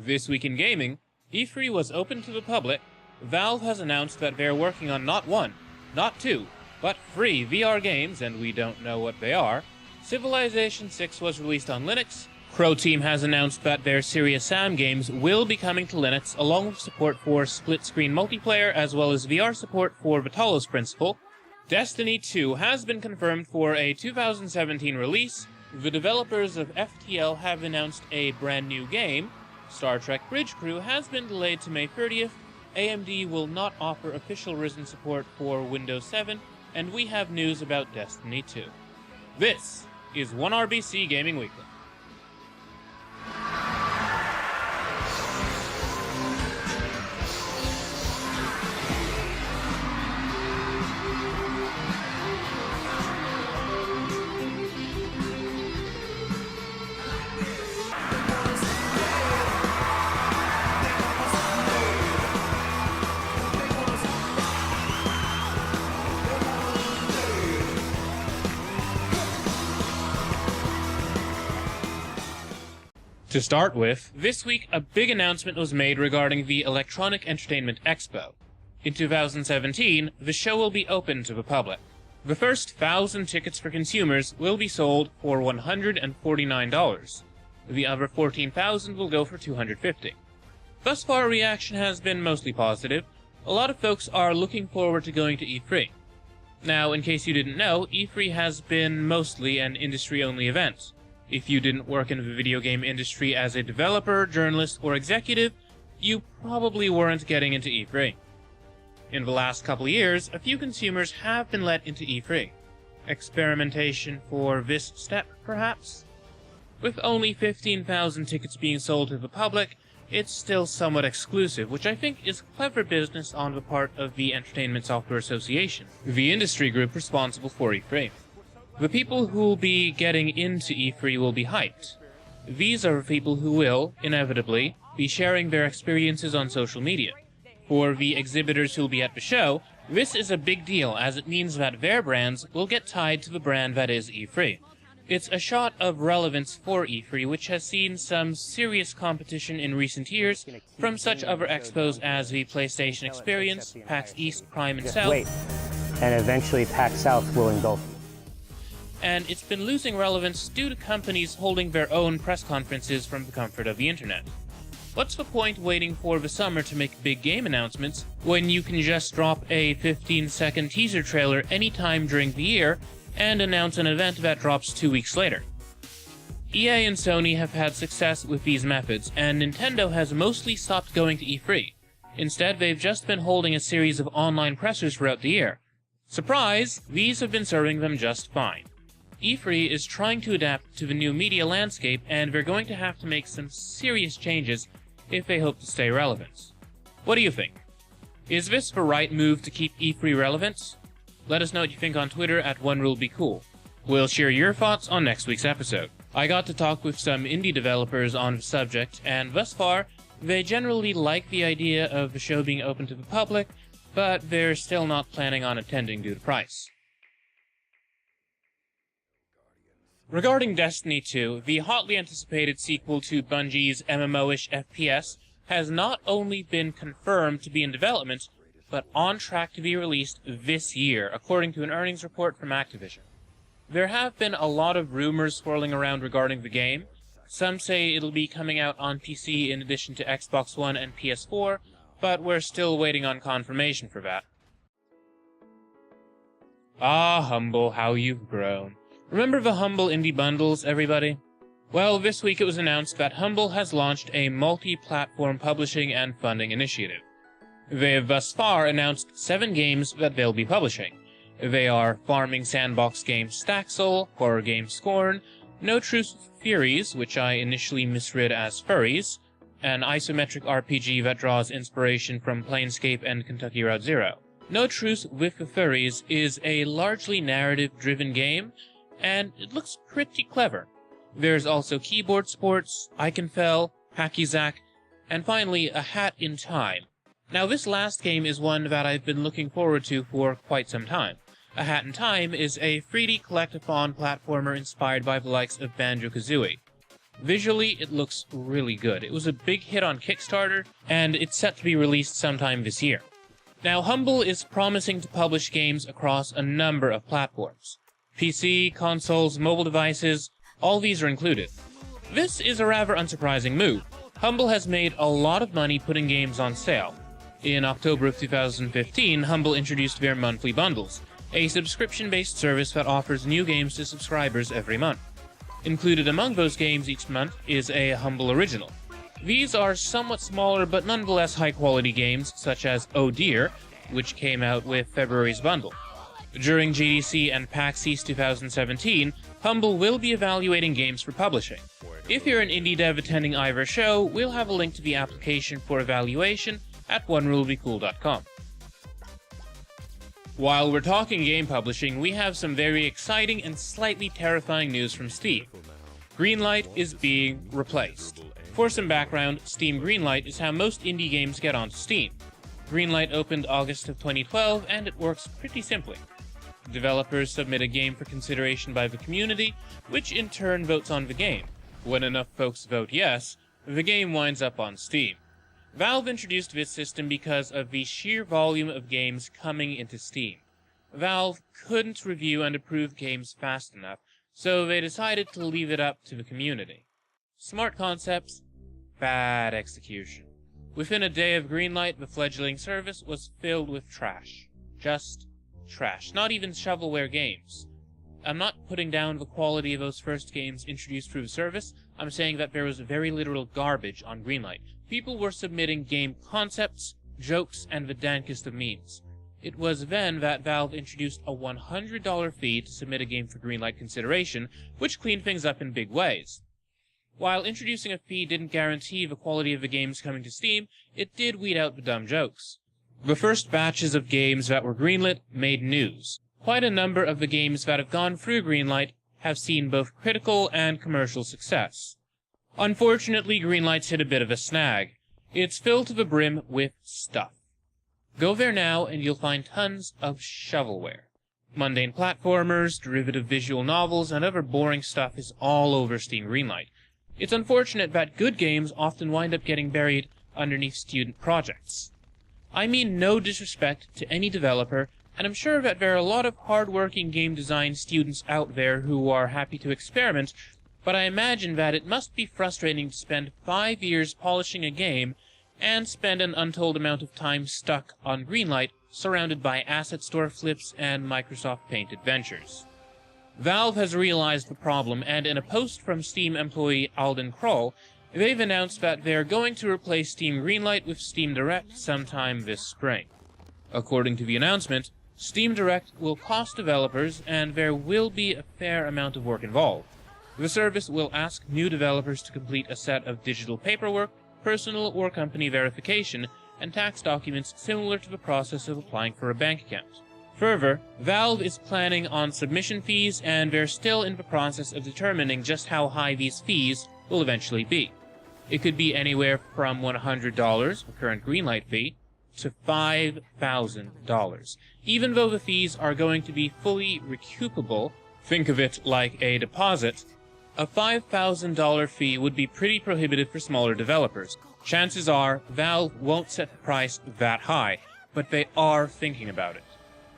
This week in gaming, E3 was open to the public. Valve has announced that they're working on not one, not two, but 3 VR games, and we don't know what they are. Civilization 6 was released on Linux. Crow Team has announced that their Serious Sam games will be coming to Linux, along with support for split-screen multiplayer, as well as VR support for the Talos Principle. Destiny 2 has been confirmed for a 2017 release. The developers of FTL have announced a brand new game. Star Trek Bridge Crew has been delayed to May 30th. AMD will not offer official Risen support for Windows 7, and we have news about Destiny 2. This is 1RBC Gaming Weekly. To start with, this week a big announcement was made regarding the Electronic Entertainment Expo. In 2017, the show will be open to the public. The first 1,000 tickets for consumers will be sold for $149. The other 14,000 will go for $250. Thus far, reaction has been mostly positive. A lot of folks are looking forward to going to E3. Now, in case you didn't know, E3 has been mostly an industry-only event. If you didn't work in the video game industry as a developer, journalist, or executive, you probably weren't getting into E3. In the last couple of years, a few consumers have been let into E3. Experimentation for this step, perhaps? With only 15,000 tickets being sold to the public, it's still somewhat exclusive, which I think is clever business on the part of the Entertainment Software Association, the industry group responsible for E3. The people who will be getting into E3 will be hyped. These are the people who will, inevitably, be sharing their experiences on social media. For the exhibitors who will be at the show, this is a big deal, as it means that their brands will get tied to the brand that is E3. It's a shot of relevance for E3, which has seen some serious competition in recent years from such other expos as the PlayStation Experience, PAX East, Prime, and South. Wait, and eventually PAX South will engulf. And it's been losing relevance due to companies holding their own press conferences from the comfort of the internet. What's the point waiting for the summer to make big game announcements when you can just drop a 15-second teaser trailer anytime during the year and announce an event that drops 2 weeks later? EA and Sony have had success with these methods, and Nintendo has mostly stopped going to E3. Instead, they've just been holding a series of online pressers throughout the year. Surprise! These have been serving them just fine. E3 is trying to adapt to the new media landscape, and they're going to have to make some serious changes if they hope to stay relevant. What do you think? Is this the right move to keep E3 relevant? Let us know what you think on Twitter at OneRuleBeCool. We'll share your thoughts on next week's episode. I got to talk with some indie developers on the subject, and thus far, they generally like the idea of the show being open to the public, but they're still not planning on attending due to price. Regarding Destiny 2, the hotly anticipated sequel to Bungie's MMO-ish FPS has not only been confirmed to be in development, but on track to be released this year, according to an earnings report from Activision. There have been a lot of rumors swirling around regarding the game. Some say it'll be coming out on PC in addition to Xbox One and PS4, but we're still waiting on confirmation for that. Ah, Humble, how you've grown. Remember the Humble Indie Bundles, everybody? Well, this week it was announced that Humble has launched a multi-platform publishing and funding initiative. They have thus far announced 7 games that they'll be publishing. They are farming sandbox game Staxel, horror game Scorn, No Truce with Furies, which I initially misread as Furries, an isometric RPG that draws inspiration from Planescape and Kentucky Route Zero. No Truce with the Furries is a largely narrative-driven game, and it looks pretty clever. There's also Keyboard Sports, Iconfell, Hacky-Zack, and finally A Hat in Time. Now this last game is one that I've been looking forward to for quite some time. A Hat in Time is a 3D collect-a-thon platformer inspired by the likes of Banjo-Kazooie. Visually, it looks really good. It was a big hit on Kickstarter, and it's set to be released sometime this year. Now, Humble is promising to publish games across a number of platforms. PC, consoles, mobile devices, all these are included. This is a rather unsurprising move. Humble has made a lot of money putting games on sale. In October of 2015, Humble introduced their monthly bundles, a subscription-based service that offers new games to subscribers every month. Included among those games each month is a Humble original. These are somewhat smaller but nonetheless high-quality games, such as Oh Dear, which came out with February's bundle. During GDC and PAX East 2017, Humble will be evaluating games for publishing. If you're an indie dev attending either show, we'll have a link to the application for evaluation at onerulebecool.com. While we're talking game publishing, we have some very exciting and slightly terrifying news from Steam. Greenlight is being replaced. For some background, Steam Greenlight is how most indie games get onto Steam. Greenlight opened August of 2012, and it works pretty simply. Developers submit a game for consideration by the community, which in turn votes on the game. When enough folks vote yes, the game winds up on Steam. Valve introduced this system because of the sheer volume of games coming into Steam. Valve couldn't review and approve games fast enough, so they decided to leave it up to the community. Smart concepts, bad execution. Within a day of Greenlight, the fledgling service was filled with trash. Just trash. Not even shovelware games. I'm not putting down the quality of those first games introduced through the service. I'm saying that there was very literal garbage on Greenlight. People were submitting game concepts, jokes, and the dankest of memes. It was then that Valve introduced a $100 fee to submit a game for Greenlight consideration, which cleaned things up in big ways. While introducing a fee didn't guarantee the quality of the games coming to Steam, it did weed out the dumb jokes. The first batches of games that were greenlit made news. Quite a number of the games that have gone through Greenlight have seen both critical and commercial success. Unfortunately, Greenlight's hit a bit of a snag. It's filled to the brim with stuff. Go there now and you'll find tons of shovelware. Mundane platformers, derivative visual novels, and other boring stuff is all over Steam Greenlight. It's unfortunate that good games often wind up getting buried underneath student projects. I mean no disrespect to any developer, and I'm sure that there are a lot of hard-working game design students out there who are happy to experiment, but I imagine that it must be frustrating to spend 5 years polishing a game and spend an untold amount of time stuck on Greenlight, surrounded by asset store flips and Microsoft Paint adventures. Valve has realized the problem, and in a post from Steam employee Alden Kroll, they've announced that they're going to replace Steam Greenlight with Steam Direct sometime this spring. According to the announcement, Steam Direct will cost developers, and there will be a fair amount of work involved. The service will ask new developers to complete a set of digital paperwork, personal or company verification, and tax documents similar to the process of applying for a bank account. Further, Valve is planning on submission fees, and they're still in the process of determining just how high these fees will eventually be. It could be anywhere from $100, the current Greenlight fee, to $5,000. Even though the fees are going to be fully recoupable, think of it like a deposit, a $5,000 fee would be pretty prohibitive for smaller developers. Chances are, Valve won't set the price that high, but they are thinking about it.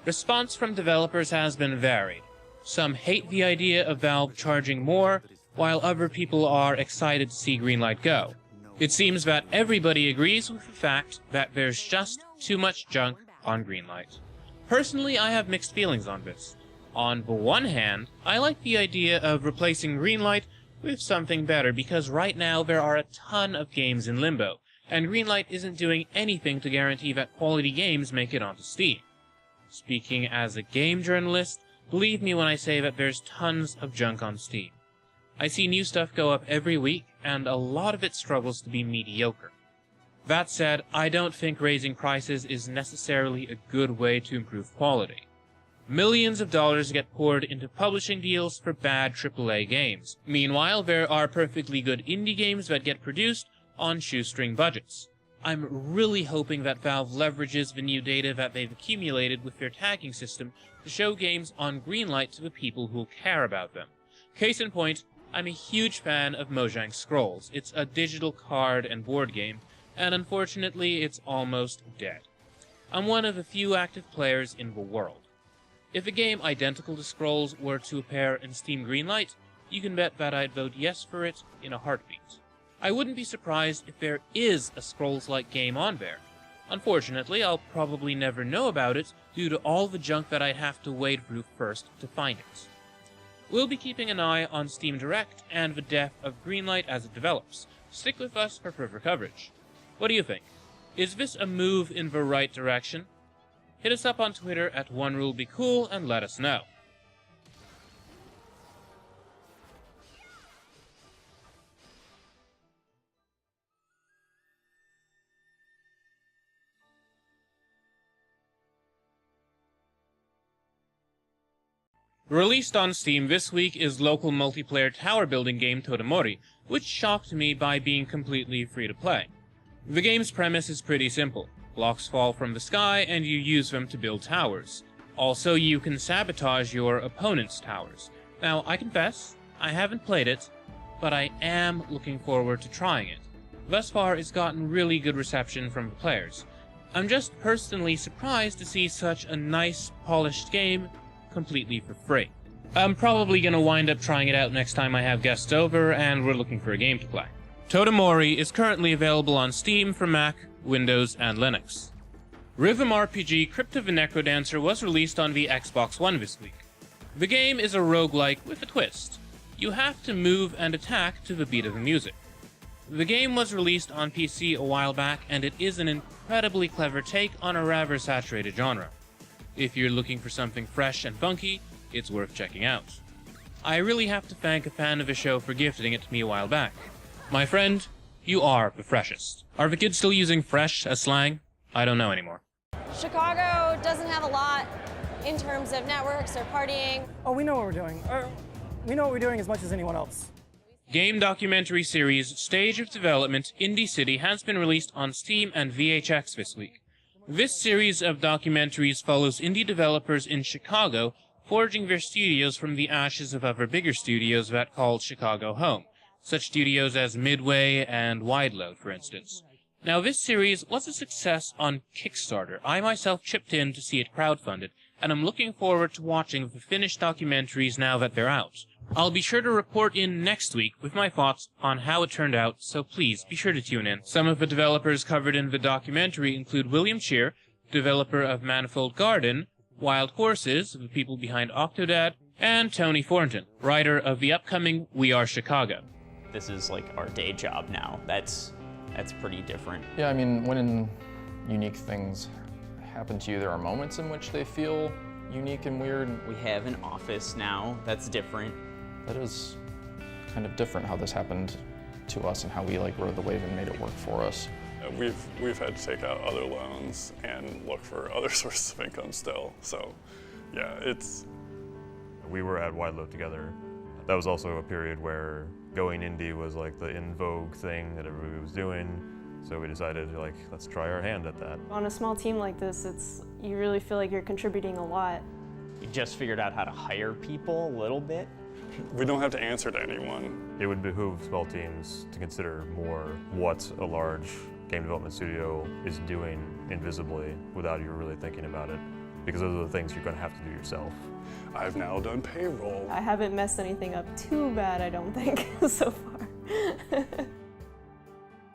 Response from developers has been varied. Some hate the idea of Valve charging more, while other people are excited to see Greenlight go. It seems that everybody agrees with the fact that there's just too much junk on Greenlight. Personally, I have mixed feelings on this. On the one hand, I like the idea of replacing Greenlight with something better, because right now there are a ton of games in limbo, and Greenlight isn't doing anything to guarantee that quality games make it onto Steam. Speaking as a game journalist, believe me when I say that there's tons of junk on Steam. I see new stuff go up every week, and a lot of it struggles to be mediocre. That said, I don't think raising prices is necessarily a good way to improve quality. Millions of dollars get poured into publishing deals for bad AAA games. Meanwhile, there are perfectly good indie games that get produced on shoestring budgets. I'm really hoping that Valve leverages the new data that they've accumulated with their tagging system to show games on Greenlight to the people who care about them. Case in point, I'm a huge fan of Mojang Scrolls. It's a digital card and board game, and unfortunately it's almost dead. I'm one of a few active players in the world. If a game identical to Scrolls were to appear in Steam Greenlight, you can bet that I'd vote yes for it in a heartbeat. I wouldn't be surprised if there is a Scrolls-like game on there. Unfortunately, I'll probably never know about it due to all the junk that I'd have to wade through first to find it. We'll be keeping an eye on Steam Direct and the death of Greenlight as it develops. Stick with us for further coverage. What do you think? Is this a move in the right direction? Hit us up on Twitter at OneRuleBeCool and let us know. Released on Steam this week is local multiplayer tower building game Totemori, which shocked me by being completely free to play. The game's premise is pretty simple. Blocks fall from the sky and you use them to build towers. Also, you can sabotage your opponent's towers. Now, I confess, I haven't played it, but I am looking forward to trying it. Thus far, it's gotten really good reception from the players. I'm just personally surprised to see such a nice, polished game completely for free. I'm probably gonna wind up trying it out next time I have guests over and we're looking for a game to play. Totemori is currently available on Steam for Mac, Windows, and Linux. Rhythm RPG Crypt of the Necrodancer was released on the Xbox One this week. The game is a roguelike with a twist. You have to move and attack to the beat of the music. The game was released on PC a while back, and it is an incredibly clever take on a rather saturated genre. If you're looking for something fresh and funky, it's worth checking out. I really have to thank a fan of the show for gifting it to me a while back. My friend, you are the freshest. Are the kids still using fresh as slang? I don't know anymore. Chicago doesn't have a lot in terms of networks or partying. Oh, we know what we're doing. We know what we're doing as much as anyone else. Game documentary series Stage of Development Indie City has been released on Steam and VHX this week. This series of documentaries follows indie developers in Chicago forging their studios from the ashes of other bigger studios that called Chicago home, such studios as Midway and Wideload, for instance. Now, this series was a success on Kickstarter. I myself chipped in to see it crowdfunded, and I'm looking forward to watching the finished documentaries now that they're out. I'll be sure to report in next week with my thoughts on how it turned out, so please be sure to tune in. Some of the developers covered in the documentary include William Cheer, developer of Manifold Garden, Wild Horses, the people behind Octodad, and Tony Thornton, writer of the upcoming We Are Chicago. This is like our day job now. That's pretty different. Yeah, I mean, when unique things happen to you, there are moments in which they feel unique and weird. We have an office now. That's different. That is kind of different how this happened to us and how we rode the wave and made it work for us. We've had to take out other loans and look for other sources of income still. So yeah, we were at Wideload together. That was also a period where going indie was like the in vogue thing that everybody was doing. So we decided let's try our hand at that. On a small team like this, you really feel like you're contributing a lot. We just figured out how to hire people a little bit. we don't have to answer to anyone. It would behoove small teams to consider more what a large game development studio is doing invisibly without you really thinking about it, because those are the things you're going to have to do yourself. I've now done payroll. I haven't messed anything up too bad, I don't think, so far.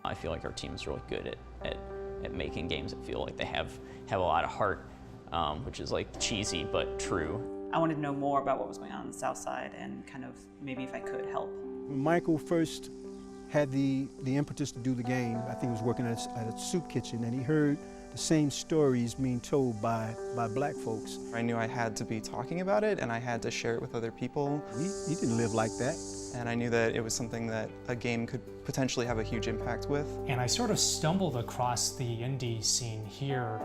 I feel like our team's really good at making games that feel like they have a lot of heart, which is cheesy but true. I wanted to know more about what was going on the South Side and kind of maybe if I could help. When Michael first had the impetus to do the game, I think he was working at a soup kitchen, and he heard the same stories being told by black folks. I knew I had to be talking about it, and I had to share it with other people. He didn't live like that. And I knew that it was something that a game could potentially have a huge impact with. And I sort of stumbled across the indie scene here,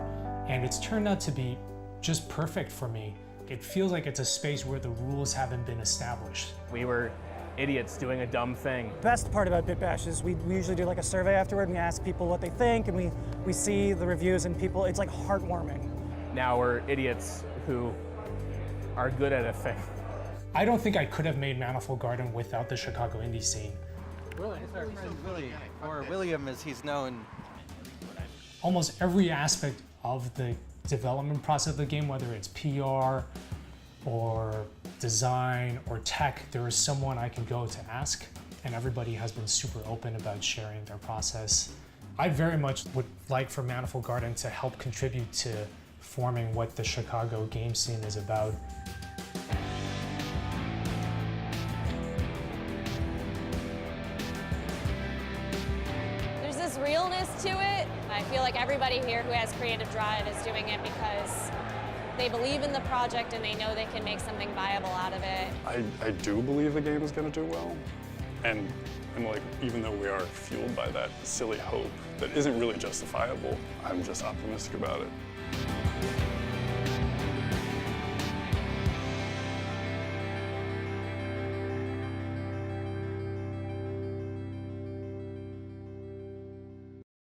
and it's turned out to be just perfect for me. It feels like it's a space where the rules haven't been established. We were idiots doing a dumb thing. The best part about Bit Bash is we usually do a survey afterward, and we ask people what they think, and we see the reviews, and people, it's heartwarming. Now we're idiots who are good at a thing. I don't think I could have made Manifold Garden without the Chicago indie scene. Willie, it's our friend Willie, or William as he's known. Almost every aspect of the development process of the game, whether it's PR or design or tech, there is someone I can go to ask, and everybody has been super open about sharing their process. I very much would like for Manifold Garden to help contribute to forming what the Chicago game scene is about. There's this realness to it. I feel like everybody here who has creative drive is doing it because they believe in the project and they know they can make something viable out of it. I do believe the game is going to do well. And like, even though we are fueled by that silly hope that isn't really justifiable, I'm just optimistic about it.